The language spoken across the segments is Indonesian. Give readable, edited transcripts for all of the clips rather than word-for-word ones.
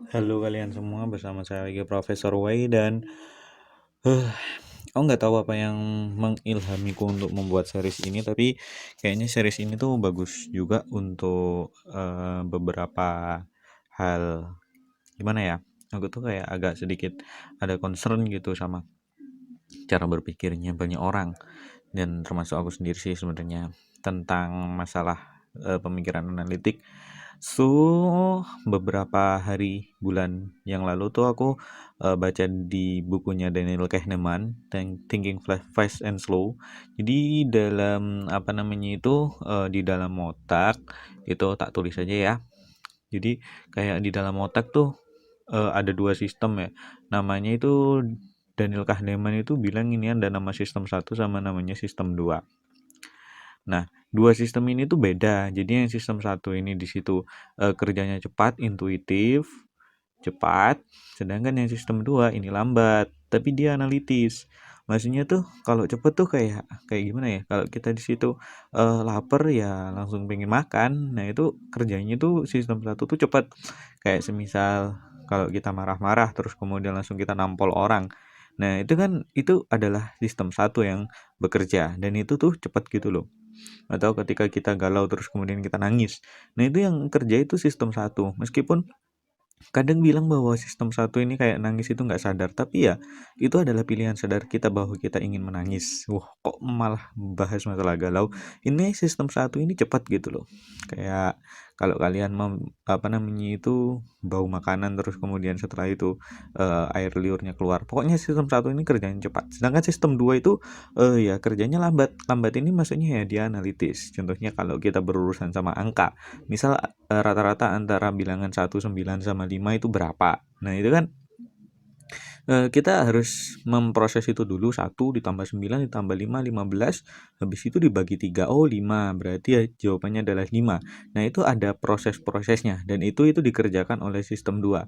Halo kalian semua, bersama saya lagi Profesor Wei dan eh aku nggak tahu apa yang mengilhamiku untuk membuat series ini, tapi kayaknya series ini tuh bagus juga untuk beberapa hal. Gimana ya? Aku tuh kayak agak sedikit ada concern gitu sama cara berpikirnya banyak orang dan termasuk aku sendiri sih sebenarnya tentang masalah pemikiran analitik. Beberapa hari bulan yang lalu tuh aku baca di bukunya Daniel Kahneman, Thinking Fast and Slow. Jadi dalam apa namanya itu di dalam otak itu tak tulis aja ya. Jadi kayak di dalam otak tuh ada dua sistem ya. Namanya itu Daniel Kahneman itu bilang ini ada nama sistem satu sama namanya sistem 2. Nah, dua sistem ini tuh beda. Jadi yang sistem satu ini di situ kerjanya cepat, intuitif, cepat, sedangkan yang sistem 2 ini lambat, tapi dia analitis. Maksudnya tuh kalau cepet tuh kayak kayak gimana ya? Kalau kita di situ lapar ya langsung pengen makan. Nah, itu kerjanya tuh sistem satu tuh cepat. Kayak semisal kalau kita marah-marah terus kemudian langsung kita nampol orang. Nah, itu kan itu adalah sistem satu yang bekerja dan itu tuh cepat gitu loh. Atau ketika kita galau terus kemudian kita nangis. Nah, itu yang kerja itu sistem satu. Meskipun kadang bilang bahwa sistem satu ini kayak nangis itu nggak sadar, tapi ya itu adalah pilihan sadar kita bahwa kita ingin menangis. Wah, kok malah bahas masalah galau? Ini sistem satu ini cepat gitu loh. Kayak kalau kalian apa namanya itu bau makanan terus kemudian setelah itu air liurnya keluar. Pokoknya sistem satu ini kerjanya cepat. Sedangkan sistem dua itu ya kerjanya lambat. Lambat ini maksudnya ya dia analitis. Contohnya kalau kita berurusan sama angka, misal rata-rata antara bilangan 1, 9 sama 5 itu berapa. Nah, itu kan kita harus memproses itu dulu. 1 ditambah 9 ditambah 5, 15. Habis itu dibagi 3. Oh, 5. Berarti ya jawabannya adalah 5. Nah, itu ada proses-prosesnya dan itu dikerjakan oleh sistem 2.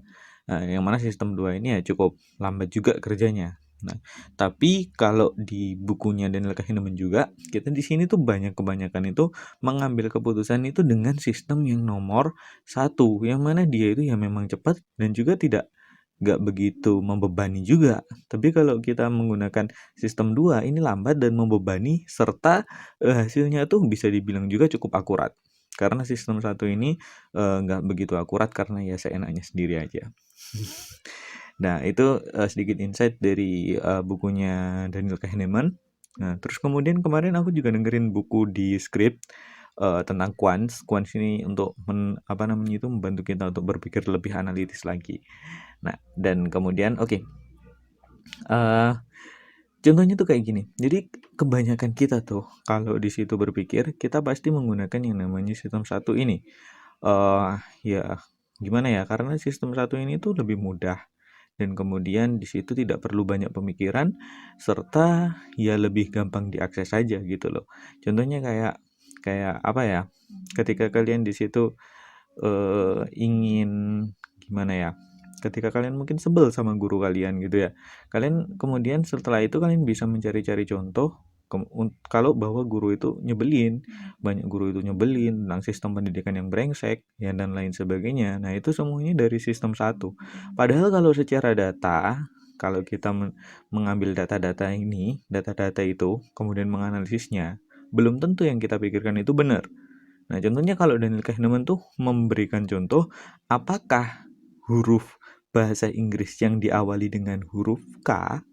Nah, yang mana sistem 2 ini ya cukup lambat juga kerjanya. Nah, tapi kalau di bukunya Daniel Kahneman juga, kita di sini tuh kebanyakan itu mengambil keputusan itu dengan sistem yang nomor satu, yang mana dia itu ya memang cepat dan juga nggak begitu membebani juga. Tapi kalau kita menggunakan sistem 2 ini lambat dan membebani serta hasilnya tuh bisa dibilang juga cukup akurat. Karena sistem satu ini nggak begitu akurat karena ya seenaknya sendiri aja. Nah, itu sedikit insight dari bukunya Daniel Kahneman. Nah, terus kemudian kemarin aku juga dengerin buku di Script tentang quants. Quants ini untuk apa namanya itu membantu kita untuk berpikir lebih analitis lagi. Nah, dan kemudian oke. eh contohnya tuh kayak gini. Jadi kebanyakan kita tuh kalau di situ berpikir, kita pasti menggunakan yang namanya sistem satu ini. Ya gimana ya? Karena sistem satu ini tuh lebih mudah dan kemudian di situ tidak perlu banyak pemikiran serta ya lebih gampang diakses saja gitu loh. Contohnya kayak kayak apa ya? Ketika kalian di situ ingin gimana ya? Ketika kalian mungkin sebel sama guru kalian gitu ya. Kalian kemudian setelah itu kalian bisa mencari-cari contoh kalau bahwa guru itu nyebelin, banyak guru itu nyebelin tentang sistem pendidikan yang brengsek ya dan lain sebagainya. Nah, itu semuanya dari sistem satu. Padahal kalau secara data, kalau kita mengambil data-data ini, data-data itu kemudian menganalisisnya, belum tentu yang kita pikirkan itu benar. Nah, contohnya kalau Daniel Kahneman tuh memberikan contoh, apakah huruf bahasa Inggris yang diawali dengan huruf K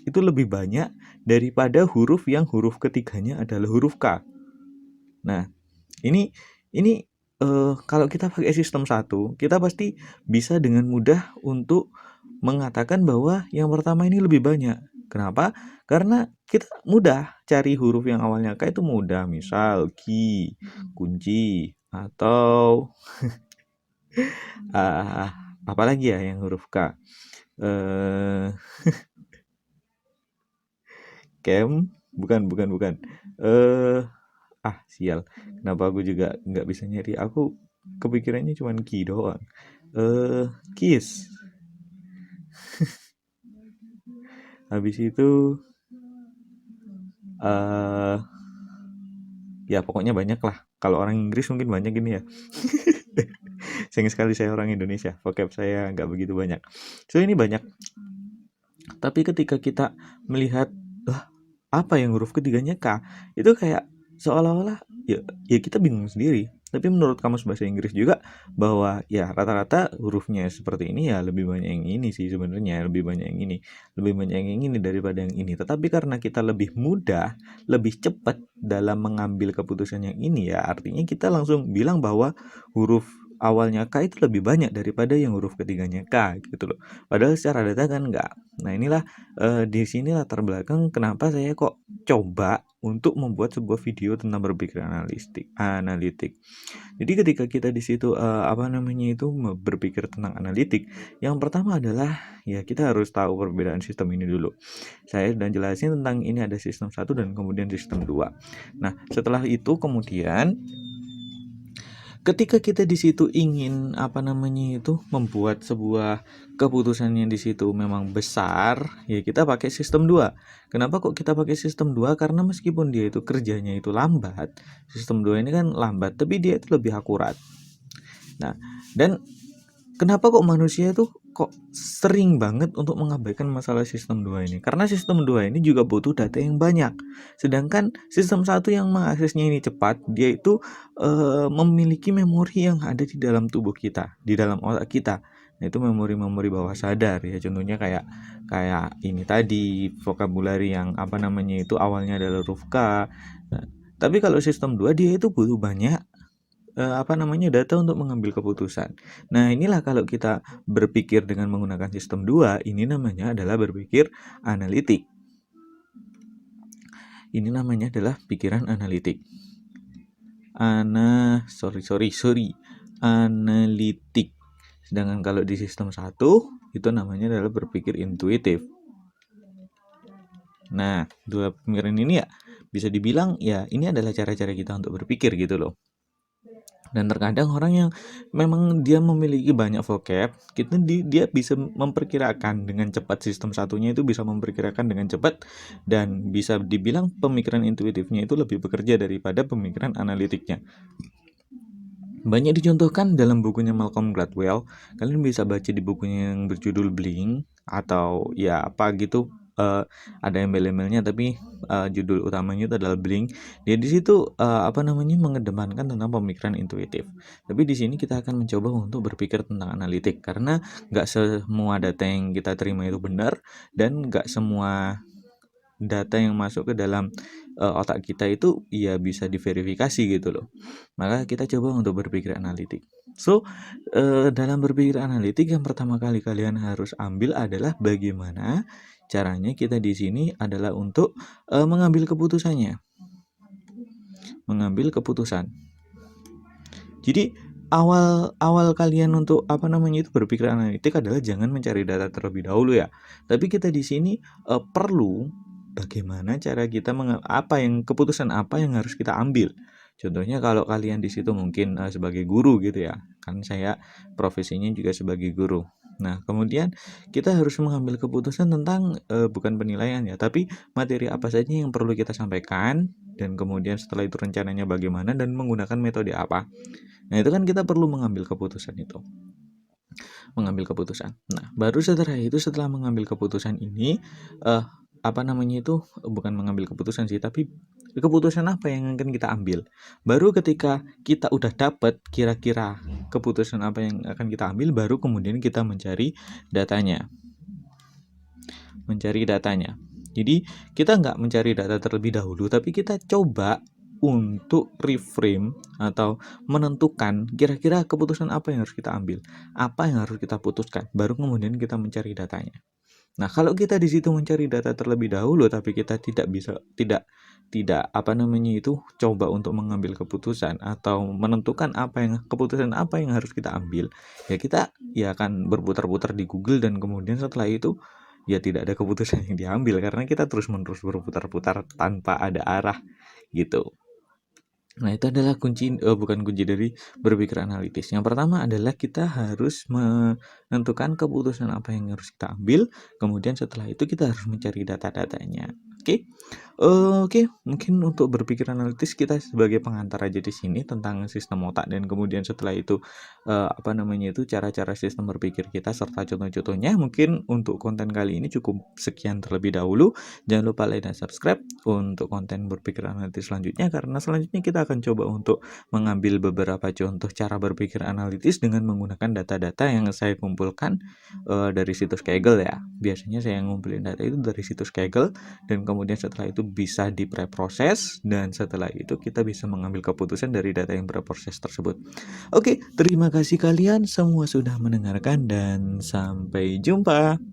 itu lebih banyak daripada huruf yang huruf ketiganya adalah huruf K. Nah, ini kalau kita pakai sistem satu, kita pasti bisa dengan mudah untuk mengatakan bahwa yang pertama ini lebih banyak. Kenapa? Karena kita mudah cari huruf yang awalnya K itu mudah. Misal ki, kunci, atau uh, apa lagi ya yang huruf K? Eh bukan. Eh sial. Kenapa aku juga nggak bisa nyari? Aku kepikirannya cuma ki doang. Kiss. Habis itu eh ya pokoknya banyak lah. Kalau orang Inggris mungkin banyak gini ya. sayang sekali saya orang Indonesia, vocab saya nggak begitu banyak. So ini banyak, tapi ketika kita melihat, lah apa yang huruf ketiganya K, itu kayak seolah-olah ya kita bingung sendiri. Tapi menurut kamus bahasa Inggris juga bahwa ya rata-rata hurufnya seperti ini, ya lebih banyak yang ini sih sebenarnya, lebih banyak yang ini, lebih banyak yang ini daripada yang ini. Tetapi karena kita lebih mudah, lebih cepat dalam mengambil keputusan yang ini, ya artinya kita langsung bilang bahwa huruf awalnya K itu lebih banyak daripada yang huruf ketiganya K gitu loh. Padahal secara data kan enggak. Nah inilah di sini latar belakang kenapa saya kok coba untuk membuat sebuah video tentang berpikir analitik. Jadi ketika kita di situ berpikir tentang analitik, yang pertama adalah ya kita harus tahu perbedaan sistem ini dulu. Saya sudah jelasin tentang ini ada sistem 1 dan kemudian sistem 2. Nah, setelah itu kemudian ketika kita di situ ingin membuat sebuah keputusan yang di situ memang besar, ya kita pakai sistem 2. Kenapa kok kita pakai sistem 2? Karena meskipun dia itu kerjanya itu lambat, sistem 2 ini kan lambat, tapi dia itu lebih akurat. Nah, dan kenapa kok manusia itu kok sering banget untuk mengabaikan masalah sistem 2 ini? Karena sistem 2 ini juga butuh data yang banyak. Sedangkan sistem 1 yang mengaksesnya ini cepat, dia itu memiliki memori yang ada di dalam tubuh kita, di dalam otak kita. Nah, itu memori-memori bawah sadar ya. Contohnya kayak ini tadi, vocabulary yang itu awalnya adalah huruf K. Nah, tapi kalau sistem 2 dia itu butuh banyak data untuk mengambil keputusan. Nah, inilah kalau kita berpikir dengan menggunakan sistem 2, ini namanya adalah berpikir analitik. Ini namanya adalah pikiran analitik. Analitik. Sedangkan kalau di sistem 1, itu namanya adalah berpikir intuitif. Nah, dua pemikiran ini ya bisa dibilang ya ini adalah cara-cara kita untuk berpikir gitu loh. Dan terkadang orang yang memang dia memiliki banyak vocab, dia bisa memperkirakan dengan cepat, sistem satunya itu bisa memperkirakan dengan cepat, dan bisa dibilang pemikiran intuitifnya itu lebih bekerja daripada pemikiran analitiknya. Banyak dicontohkan dalam bukunya Malcolm Gladwell. Kalian bisa baca di bukunya yang berjudul Blink, atau ya apa gitu, ada embel-embelnya, tapi judul utamanya itu adalah Blink. Dia di situ mengedepankan tentang pemikiran intuitif. Tapi di sini kita akan mencoba untuk berpikir tentang analitik, karena nggak semua data yang kita terima itu benar, dan nggak semua data yang masuk ke dalam otak kita itu ya bisa diverifikasi gitu loh. Maka kita coba untuk berpikir analitik. So, dalam berpikir analitik yang pertama kali kalian harus ambil adalah bagaimana caranya kita di sini adalah untuk mengambil keputusannya. Mengambil keputusan. Jadi awal kalian untuk berpikir analitik adalah jangan mencari data terlebih dahulu ya. Tapi kita di sini perlu bagaimana cara kita keputusan apa yang harus kita ambil. Contohnya kalau kalian di situ mungkin sebagai guru gitu ya. Kan saya profesinya juga sebagai guru. Nah, kemudian kita harus mengambil keputusan tentang bukan penilaian ya, tapi materi apa saja yang perlu kita sampaikan, dan kemudian setelah itu rencananya bagaimana dan menggunakan metode apa. Nah, itu kan kita perlu mengambil keputusan itu. Mengambil keputusan. Nah, baru setelah mengambil keputusan ini bukan mengambil keputusan sih, tapi keputusan apa yang akan kita ambil. Baru ketika kita udah dapat kira-kira keputusan apa yang akan kita ambil, baru kemudian kita mencari datanya. Jadi kita nggak mencari data terlebih dahulu, tapi kita coba untuk reframe atau menentukan kira-kira keputusan apa yang harus kita ambil, apa yang harus kita putuskan, baru kemudian kita mencari datanya. Nah, kalau kita di situ mencari data terlebih dahulu, tapi kita tidak coba untuk mengambil keputusan atau menentukan keputusan apa yang harus kita ambil, ya kita ya akan berputar-putar di Google, dan kemudian setelah itu ya tidak ada keputusan yang diambil karena kita terus-menerus berputar-putar tanpa ada arah gitu. Nah, itu adalah bukan kunci dari berpikir analitis. Yang pertama adalah kita harus menentukan keputusan apa yang harus kita ambil, kemudian setelah itu kita harus mencari data-datanya. Oke. Oke, mungkin untuk berpikir analitis kita sebagai pengantar aja di sini tentang sistem otak dan kemudian setelah itu, apa namanya itu, cara-cara sistem berpikir kita serta contoh-contohnya. Mungkin untuk konten kali ini cukup sekian terlebih dahulu. Jangan lupa like dan subscribe untuk konten berpikir analitis selanjutnya, karena selanjutnya kita akan coba untuk mengambil beberapa contoh cara berpikir analitis dengan menggunakan data-data yang saya kumpulkan, dari situs Kaggle ya. Biasanya saya ngumpulin data itu dari situs Kaggle dan kemudian setelah itu bisa dipreproses dan setelah itu kita bisa mengambil keputusan dari data yang berproses tersebut. Oke, terima kasih kalian semua sudah mendengarkan dan sampai jumpa.